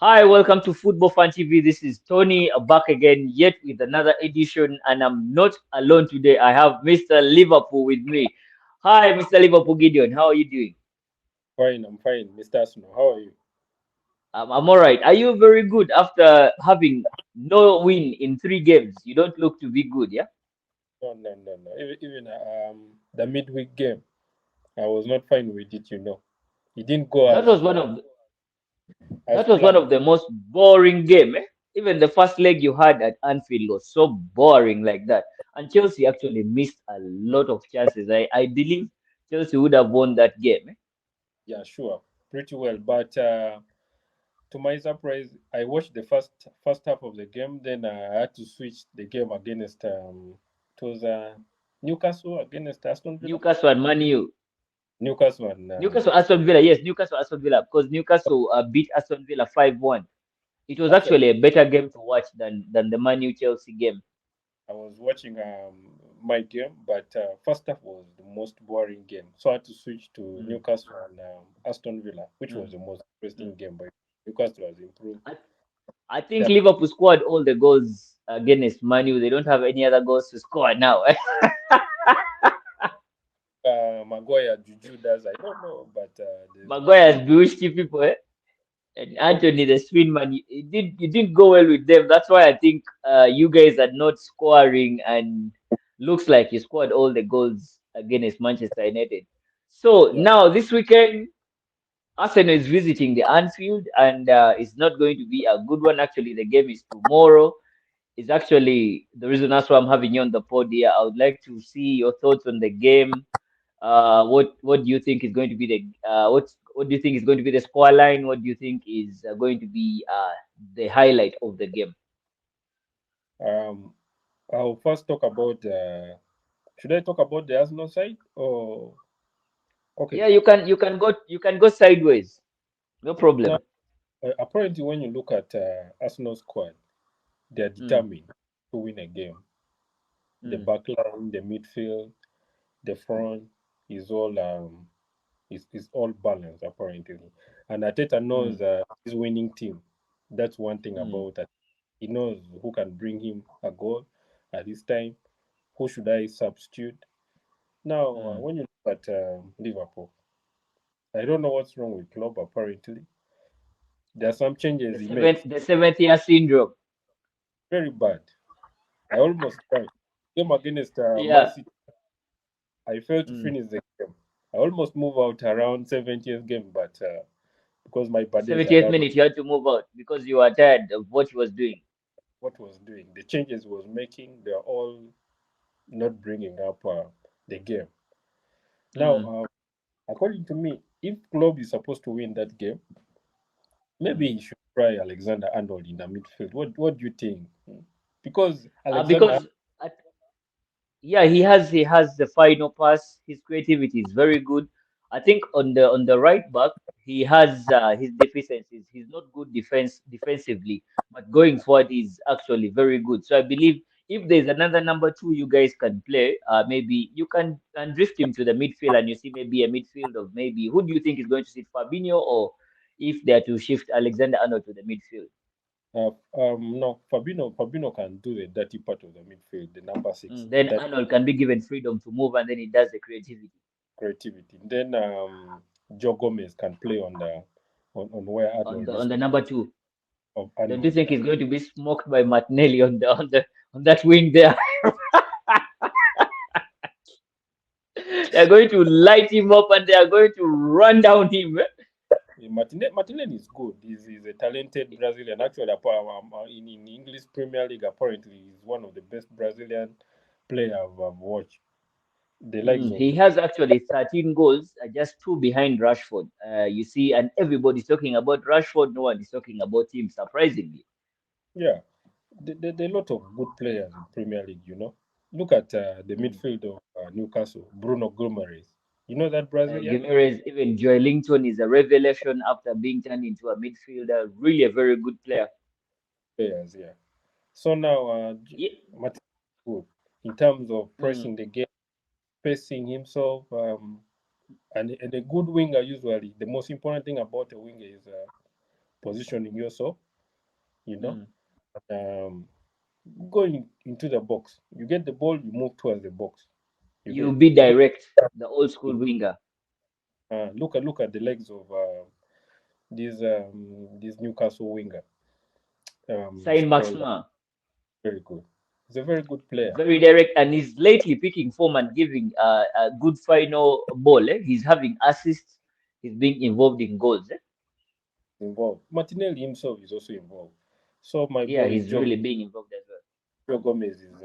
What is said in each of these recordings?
Hi, welcome to Football Fan TV. This is Tony back again, yet with another edition, and I'm not alone today. I have Mr. Liverpool with me. Hi, Mr. Liverpool Gideon. How are you doing? Fine, I'm fine, Mr. Arsenal. How are you? I'm all right. Are you very good after having no win in 3 games? You don't look to be good, yeah? No, no, no, no. Even the midweek game, I was not fine with it. It didn't go That was one of as that was one planned. of the most boring game. Eh? Even the first leg you had at Anfield was so boring like that. And Chelsea actually missed a lot of chances. I believe Chelsea would have won that game. Eh? Yeah, sure, pretty well. But to my surprise, I watched the first half of the game. Then I had to switch the game against it was Newcastle against Aston Villa. Newcastle and Man U. Newcastle and Newcastle Aston Villa. Yes, Newcastle Aston Villa because Newcastle beat Aston Villa 5-1. It was actually actually a better game to watch than the Man U Chelsea game. I was watching my game, but first half was the most boring game. So I had to switch to Mm, Newcastle and Aston Villa, which was mm, the most mm. interesting game. But Newcastle has improved. I, I think That Liverpool scored all the goals against Man U. They don't have any other goals to score now. Maguire, Juju does, I don't know, but there's Maguire nothing. has bewitched you people, eh? And Probably, Anthony, the swing man, you didn't go well with them. That's why I think you guys are not scoring, and looks like you scored all the goals against Manchester United. So yeah. now this weekend, Arsenal is visiting the Anfield, and it's not going to be a good one. Actually, the game is tomorrow. Is actually the reason that's why I'm having you on the pod here. I would like to see your thoughts on the game. What do you think is going to be what do you think is going to be the score line? What do you think is going to be the highlight of the game? Um, I'll first talk about. Should I talk about the Arsenal side or okay? Yeah, you can go sideways, no Now, problem. apparently, when you look at Arsenal squad, they are Mm, determined to win a game. The mm, back line, the midfield, the front is all balanced apparently. And Ateta mm, knows his winning team. That's one thing mm, about that. He knows who can bring him a goal at this time. Who should I substitute? Now, mm. when you look at Liverpool, I don't know what's wrong with Klopp. Apparently, there are some The changes he seventh makes. the seventh year syndrome. Very bad. I almost cried. Game against Man Yeah, City, I failed to mm. finish the game. I almost move out around 70th game, but because my bodies 70th allowed minute you had to move out because you were tired of what he was doing. what was doing, the changes was making, they're all not bringing up the game. Now, Mm, according to me, if Klopp is supposed to win that game, maybe mm. he should try Alexander Arnold in the midfield. What do you think? Because Alexander, Because yeah, he has the final pass. His creativity is very good. I think on the right back he has his deficiencies. He's not good defensively, but going forward he's actually very good. So I believe if there's another number two you guys can play, maybe you can drift him to the midfield and you see maybe a midfield of maybe who do you think is going to sit Fabinho, or if they are to shift Alexander Arnold to the midfield? no, Fabinho can do the dirty part of the midfield, the number six, Then that Arnold can be given freedom to move and then he does the creativity. creativity. Then Joe Gomez can play on the on where on Arnold the is on the number two. of Don't you Arnold. think he's going to be smoked by Martinelli on that wing there? They're going to light him up and they are going to run down him. Martinelli is good. He's a talented Brazilian. Actually, in English Premier League, apparently, he's one of the best Brazilian player I've watched. The likes of He has actually 13 goals, just two behind Rashford. You see, and everybody's talking about Rashford. No one is talking about him, surprisingly. yeah, there are a lot of good players in Premier League. Look at the Mm. midfield of Newcastle, Bruno Guimaraes. You know that Brazilian Gimenez, even Joelinton is a revelation after being turned into a midfielder. Really a very good player. players, yeah. So now, Ye- Martinelli is good in terms of mm, pressing the game, pacing himself, and a good winger. Usually, the most important thing about a winger is positioning yourself, you know, Mm. um, going into the box. You get the ball, you move towards the box. You You get be direct, the old school winger. look at the legs of this Newcastle winger. He's Sign called Maxima. very good. He's a very good player. Very direct, and he's lately picking form and giving a good final ball. He's having assists. He's being involved in goals. Involved. Martinelli himself is also involved. So my Yeah, boy he's really being involved as well. Joe Gomez is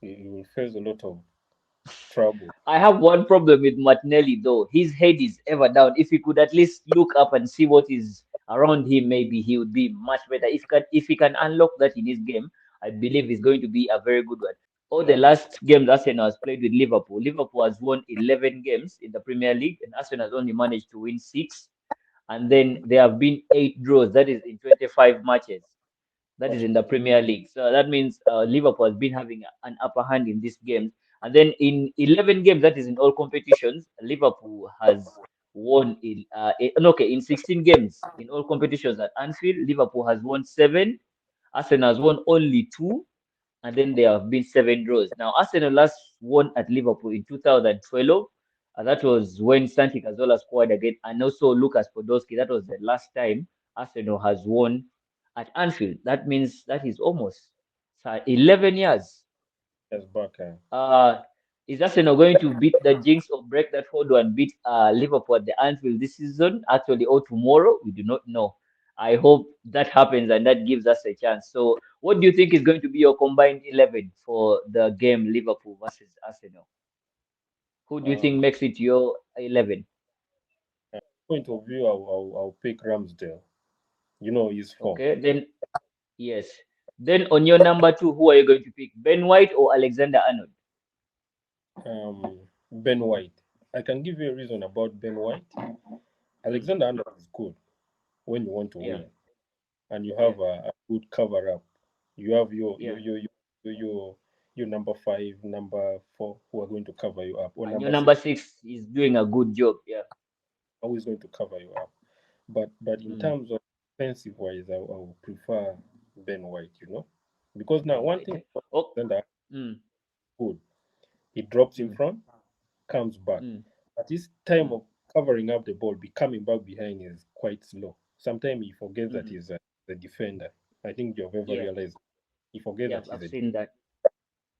he will face a lot of trouble. I have one problem with Martinelli though. His head is ever down. If he could at least look up and see what is around him, maybe he would be much better. If he can unlock that in his game, I believe he's going to be a very good one. All the last games Arsenal has played with Liverpool, Liverpool has won 11 games in the Premier League, and Arsenal has only managed to win six. And then there have been eight draws. That is in 25 matches. That is in Matches. the Premier League. So that means Liverpool has been having an upper hand in these games. And then in 11 games, that is in all competitions, Liverpool has won no, okay, in 16 games in all competitions at Anfield, Liverpool has won seven, Arsenal has won only two, and then there have been seven draws. Now, Arsenal last won at Liverpool in 2012. That was when Santi Cazorla scored again, and also Lucas Podolski. That was the last time Arsenal has won at Anfield. That means that is almost 11 years. Yes, back. Uh, is Arsenal going to beat the jinx or break that hold and beat Liverpool at the Anfield this season, actually, or tomorrow? We do not know. I hope that happens and that gives us a chance. So, what do you think is going to be your combined 11 for the game Liverpool versus Arsenal? Who do you think Um, makes it your 11? point of view, I'll pick Ramsdale. You know his form. Okay, then yes. Then on your number two, who are you going to pick? Ben White or Alexander Arnold? Ben White. I can give you a reason about Ben White. Mm, Alexander Arnold is good when you want to yeah, win, and you yeah, have a good cover up. You have yeah. your number five, number four who are going to cover you up, or And your number number six six is doing a good job. Yeah. always going to cover you up. But in Mm, terms of defensive wise, I will prefer Ben White. Because now Ben one White. thing Eh? about Oh, Alexander mm, good, he drops in mm, front, comes back. mm, But his time mm, of covering up the ball, be coming back behind is quite slow. Sometimes he forgets that mm. he's the defender. I think you've ever Yeah, realized he forgets yeah, that he's I've a seen that.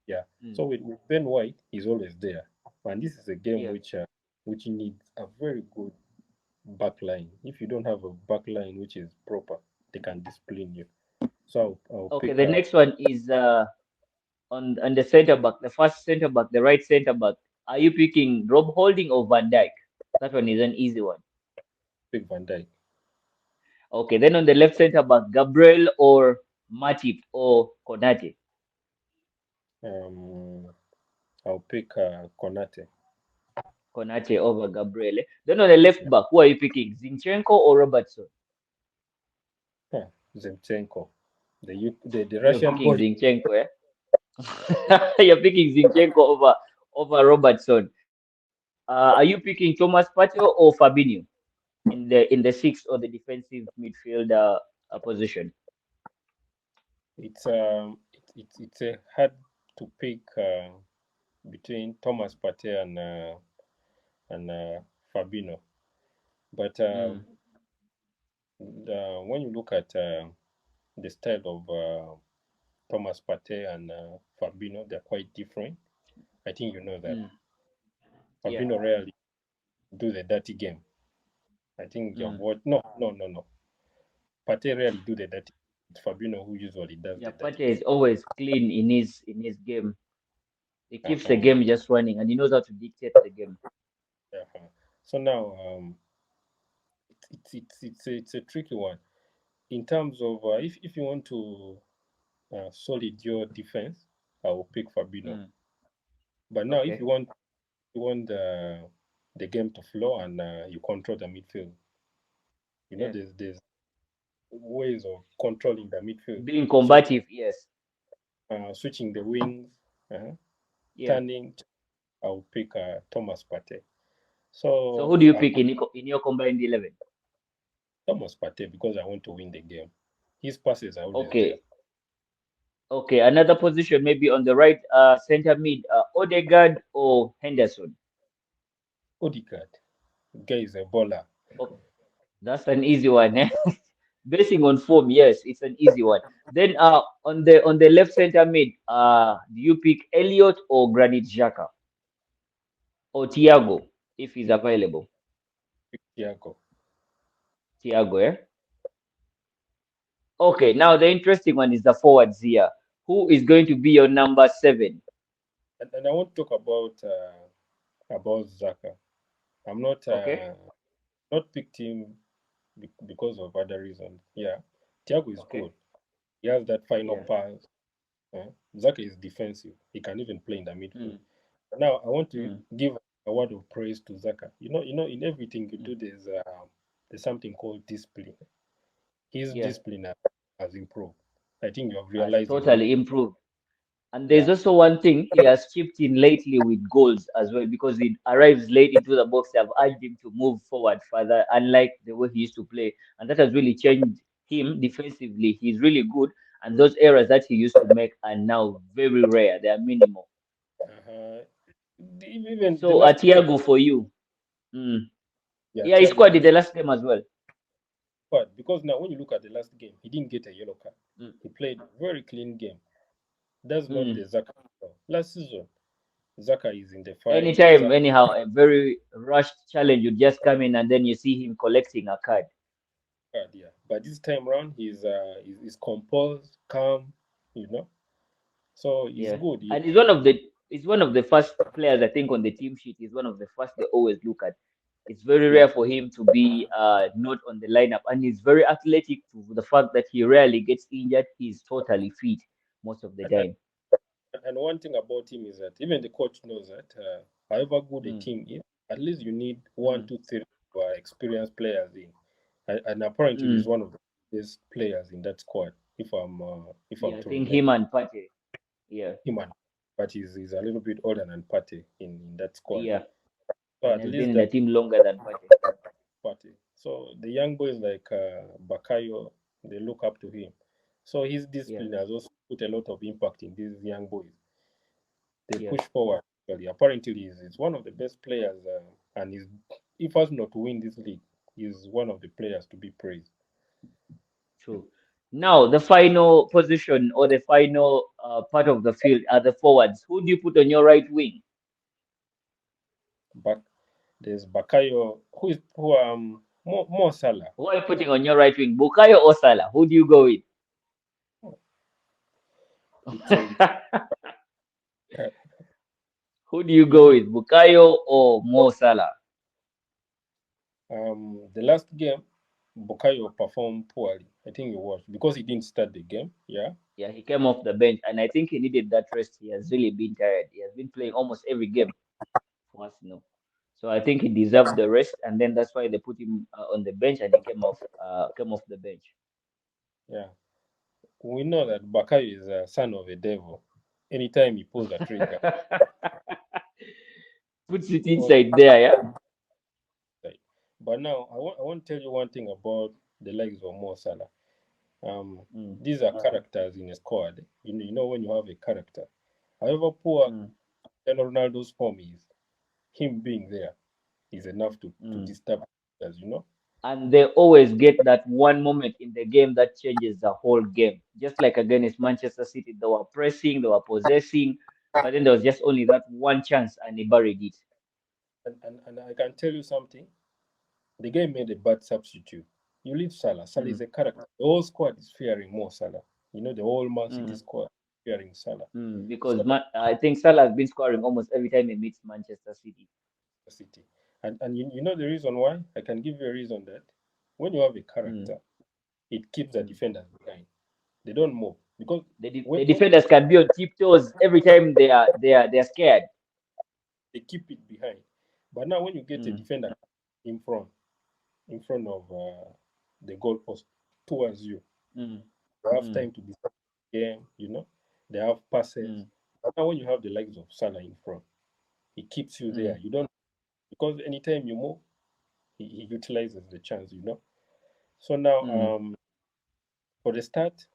yeah. Mm, So with Ben White, he's always there. And this is a game yeah. which needs a very good back line. If you don't have a back line which is proper, they can discipline you. So I'll Okay, pick the next one is on the center back, the first center back, the right center back. Are you picking Rob Holding or Van Dijk? That one is an easy one. Van Dijk. Okay, then on the left center back, Gabriel or Matip or Konate? Um, I'll pick Konate. Konate over Gabriel. Then on the left Yeah. back, who are you picking? Zinchenko or Robertson? Huh. Zemchenko, the You're Russian picking boy. Zinchenko, eh? You're picking Zinchenko over Robertson. Are you picking Thomas Partey or Fabinho in the sixth or the defensive midfield position? It's a hard to pick between Thomas Partey and Fabino. But Mm, when you look at the style of Thomas Partey and Fabino, they're quite different. I think you know that. mm, yeah. Fabino rarely do the dirty game. I think you've Mm. watched. No, no, no, no. Partey rarely do the dirty. It's Fabino who usually does Yeah, the dirty Partey game. is always clean in his game. He keeps the Uh-huh. game just running, and he knows how to dictate the game. Uh-huh. So now it's a tricky one in terms of if you want to solid your defense, I will pick Fabino. Mm, But now if okay. you want the game to flow and you control the midfield, Yeah. there's ways of controlling the midfield, Being switching combative, yes. switching the wings, uh, Yeah. turning. I'll pick Thomas Partey. So who So do you pick in your combined 11? Thomas Partey because I want to win the game. His passes are always there. Okay, okay. Another position maybe on the right, center mid, Odegaard or Henderson. Odegaard, guy is a baller. Oh, that's an easy one. Eh? Basing on form, yes, it's an easy one. Then on the left center mid, do you pick Elliot or Granit Xhaka or Thiago if he's available? Thiago. Thiago, eh? Okay, now the interesting one is the forwards here. Who is going to be your number seven? And I want to talk about Zaka. I'm not Okay. not picked him because of other reasons. Yeah, Thiago is good. Okay. He has that final Yeah. pass. Zaka is defensive. He can even play in the midfield. Mm, Now I want to mm, give a word of praise to Zaka. In everything you mm. do, there's something called discipline. His Yeah. discipline has improved. I think you have Has realized in totally improved. And there's yeah. also one thing he has chipped in lately with goals as well because he arrives late into the box. They have urged him to move forward further, unlike the way he used to play. And that has really changed him defensively. He's really good. And those errors that he used to make are now very rare. They are minimal. Uh-huh. Even the So last game, Thiago for you. Mm. yeah, Yeah, he Thiago scored in for the last game as well. sure. Because now when you look at the last game, he didn't get a yellow card. Mm. He played very clean game. That's not the Mm. Zaka. Last season, Zaka is in the fight. Anytime, Zaka, anyhow, a very rushed challenge would just come in and then you see him collecting a card. yeah. But this time around, he's composed, calm. You know, so he's Yeah, good. and he's one of the first players I think on the team sheet. He's one of the first they always look at. It's very Yeah, rare for him to be not on the lineup, and he's very athletic. To the fact that he rarely gets injured, he's totally fit most of the and, time. and one thing about him is that even the coach knows that however good a Mm, team is, at least you need one, mm, two, three experienced players in, and apparently he's mm. one of the best players in that squad. If I'm Yeah, I to think remember him and Pate. Yeah, him, but he's a little bit older than Partey in that squad. yeah, So and at has been least in the that team longer than Pate. Partey. So the young boys like Bakayo, they look up to him. So his Yeah, discipline has also put a lot of impact in these young boys. They yeah, push forward. Actually, apparently, he's one of the best players, and if us not to win this league, he's one of the players to be praised. true. Now the final position or the final part of the field are the forwards. Who do you put on your right wing? But there's Bakayo, Mo Salah. Who are you putting on your right wing? Bukayo or Salah? Who do you go with? It's Who do you if go with? Bukayo or Mo Salah? the last game, Bukayo performed poorly. I think he was because he didn't start the game. Yeah, Yeah, he came off the bench, and I think he needed that rest. He has really been tired. He has been playing almost every game for Arsenal. So I think he deserved the rest, and then that's why they put him on the bench, and he came off the bench. yeah. We know that Bakayo is a son of a devil. Anytime he pulls a trigger, Puts it so inside there, yeah. like, but now I want to tell you one thing about the likes of Mo Salah. Um, Mm, these are characters in a squad. You know when you have a character. However poor mm, Cristiano Ronaldo's form is, him being there is enough to mm. disturb us. And they always get that one moment in the game that changes the whole game. Just like against Manchester City, they were pressing, they were possessing, but then there was just only that one chance and they buried it. And I can tell you something. The guy made a bad substitute. You leave Salah. Salah is Mm, a character. The whole squad is fearing more Salah. The whole Man City mm, squad fearing Salah. because So I think Salah has been scoring almost every time he meets Manchester City. City. And you know the reason why? I can give you a reason that when you have a Mm, character, it keeps the mm. defenders behind. They don't move because The when defenders can be on tiptoes every time they are scared. they keep it behind. But now when you get a Mm, defender in front, in front of the goalpost towards you, mm, they have mm, time to decide the game. They have passes. mm, But now when you have the likes of Salah in front, he keeps you there. mm. You don't because anytime you move, he utilizes the chance. So now, Mm. for the start,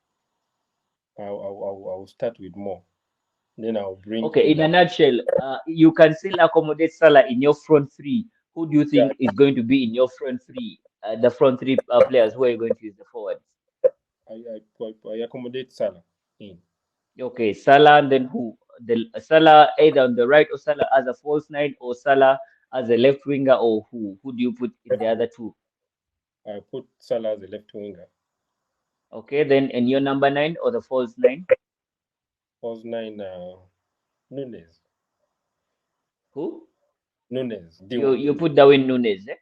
I'll start with more. Then I'll bring Okay, in in a nutshell, you can still accommodate Salah in your front three. Who do you yeah, think is going to be in your front three? The front three players who are you going to use the forwards? I accommodate Salah in. Okay, Salah and then who? The Salah either on the right or Salah as a false nine or Salah as a left winger or who? Who do you put in the other two? I put Salah as a left winger. Okay, then and your number nine or the false nine? False nine, Nunes. Who? Nunes. You put Darwin Nunes, eh?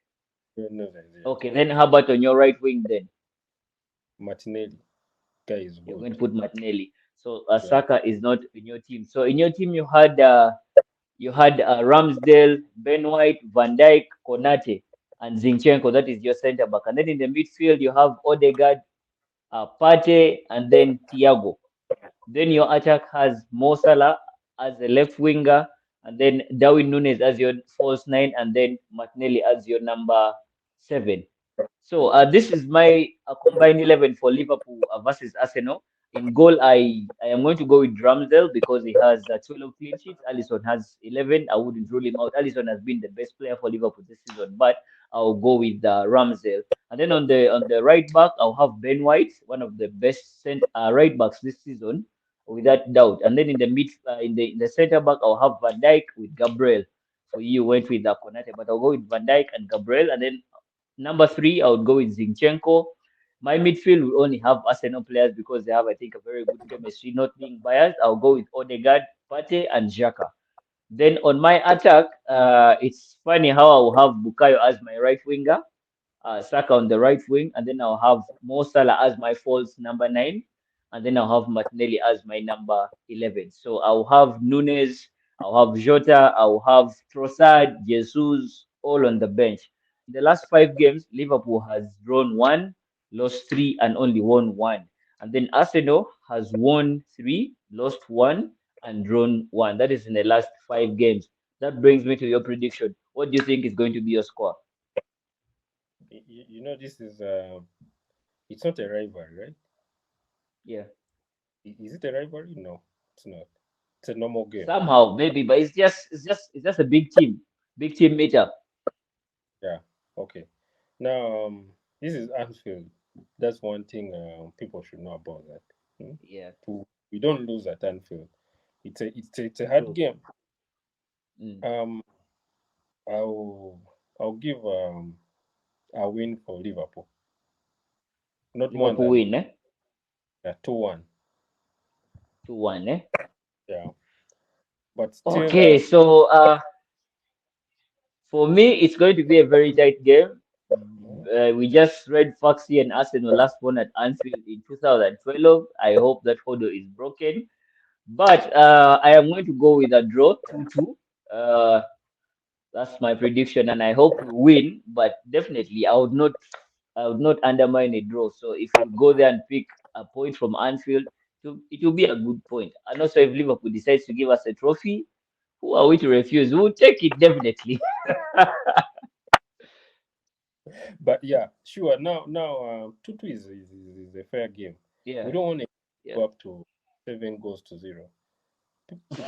Nunes, yes. Okay, then how about on your right wing then? Martinelli. Guy is You're good. going to put Martinelli. So Yeah. Saka is not in your team. So in your team you had Ramsdale, Ben White, Van Dijk, Konate, and Zinchenko. That is your centre back. And then in the midfield you have Odegaard, Partey, and then Thiago. Then your attack has Mo Salah as a left winger, and then Darwin Nunes as your false nine, and then Martinelli as your number seven. So this is my combined 11 for Liverpool versus Arsenal. In goal, I am going to go with Ramsdale because he has 12 clean sheets. Alisson has 11. I wouldn't rule him out. Alisson has been the best player for Liverpool this season, but I'll go with Ramsdale. And then on the right back, I'll have Ben White, one of the best right backs this season, without doubt. And then in the in the centre back, I'll have Van Dijk with Gabriel. For you, went with Konate, but I'll go with Van Dijk and Gabriel. And then number three, I would go with Zinchenko. My midfield will only have Arsenal players because they have, I think, a very good chemistry. Not being biased, I'll go with Odegaard, Pate, and Xhaka. Then on my attack, it's funny how I'll have Bukayo as my right winger, Saka on the right wing, and then I'll have Mo Salah as my false number nine, and then I'll have Martinelli as my number 11. So I'll have Nunes, I'll have Jota, I'll have Trossard, Jesus, all on the bench. In the last 5 games, Liverpool has drawn one, lost three, and only won one. And then Arsenal has won three, lost one, and drawn one. That is in the last 5 games. That brings me to your prediction. What do you think is going to be your score? This is it's not a rivalry, right? Yeah. Is it a rivalry? No, it's not. It's a normal game. Somehow, maybe, but it's just a big team meetup. Yeah. Okay. Now, this is Anfield. That's one thing people should know about that. Hmm? Yeah, We don't lose at Anfield. It's a hard true. game. Mm. Um, I'll give a win for Liverpool. Not more Liverpool than win, eh? 2-1. 2-1, eh? Yeah. But still, Okay, so for me, it's going to be a very tight game. We just read Foxy and Arsenal last one at Anfield in 2012. I hope that photo is broken. But I am going to go with a draw, 2-2. Uh, That's my prediction, and I hope we win. But definitely, I would not undermine a draw. So if we go there and pick a point from Anfield, it will be a good point. And also, if Liverpool decides to give us a trophy, who are we to refuse? We'll take it definitely. but yeah, sure. Now, 2-2 is a fair game. We Yeah, don't want to yeah. go up to 7 goals to 0. People,